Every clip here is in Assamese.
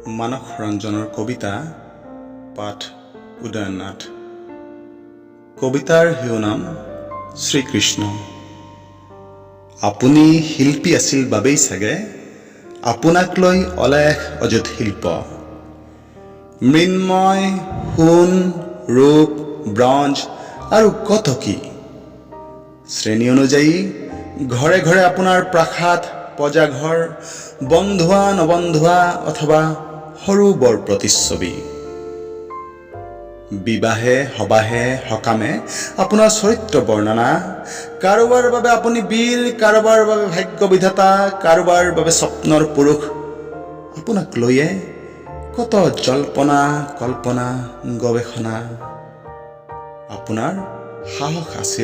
মানস ৰঞ্জনৰ কবিতা পাঠ উদয়নাথ। কবিতাৰ শিৰোনাম শ্ৰীকৃষ্ণ। আপুনি শিল্পী আছিল বাবেই চাগে আপোনাক লৈ অলেখ অযুত শিল্প। মৃন্ময়, সোণ, ৰূপ, ব্ৰঞ্জ আৰু কত কি। শ্ৰেণী অনুযায়ী ঘৰে ঘৰে আপোনাৰ প্ৰাসাদ, পজাঘৰ, বন্ধুৱা নবন্ধুৱা অথবা সৰু বৰ প্ৰতিচ্ছবি। বিবাহে সবাহে সকামে আপোনাৰ চৰিত্ৰ বৰ্ণনা। কাৰোবাৰ বাবে আপুনি বীৰ, কাৰোবাৰ বাবে ভাগ্য বিধাতা, কাৰোবাৰ বাবে স্বপ্নৰ পুৰুষ। আপোনাক লৈয়ে কত জল্পনা কল্পনা গৱেষণা। আপোনাৰ সাহস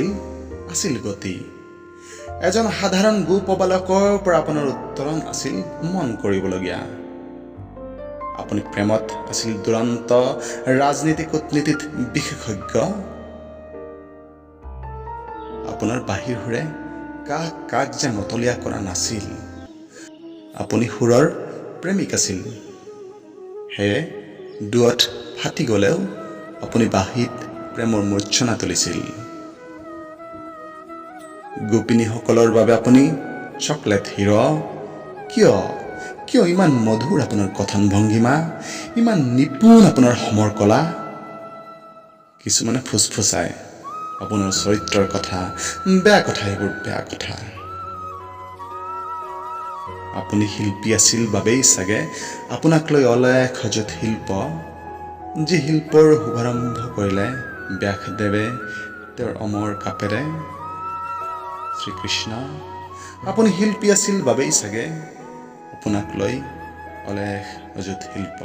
আছিল গতি। এজন সাধাৰণ গোপবালকৰ পৰা আপোনাৰ উত্তৰণ আছিল মন কৰিবলগীয়া। আপুনি প্ৰেমত আছিল দুৰন্ত, ৰাজনীতি কূটনীতিত বিশেষজ্ঞ। আপোনাৰ বাহিৰ সুৰে কাক যে মতলীয়া কৰা নাছিল। আপুনি সুৰৰ প্ৰেমিক আছিল, সেয়ে দুৱত ফাটি গলেও আপুনি বাঁহীত প্ৰেমৰ মূৰ্ছনা তুলিছিল। গোপিনীসকলৰ বাবে আপুনি চকলেট হিৰ। কিয় ইমান মধুৰ আপোনাৰ কথন ভংগীমা, ইমান নিপুণ আপোনাৰ সমৰ কলা। কিছুমানে ফুচফুচায় আপোনাৰ চৰিত্ৰৰ কথা, বেয়া কথা, এইবোৰ বেয়া কথা। আপুনি শিল্পী আছিল বাবেই চাগে আপোনাক লৈ অলেখ অযুত শিল্প। যি শিল্পৰ শুভাৰম্ভ কৰিলে ব্যাসদেৱে তেওঁৰ অমৰ কাপেৰে। শ্ৰীকৃষ্ণ, আপুনি শিল্পী আছিল বাবেই চাগে আপোনাক লৈ অলেখ অযুত শিল্প।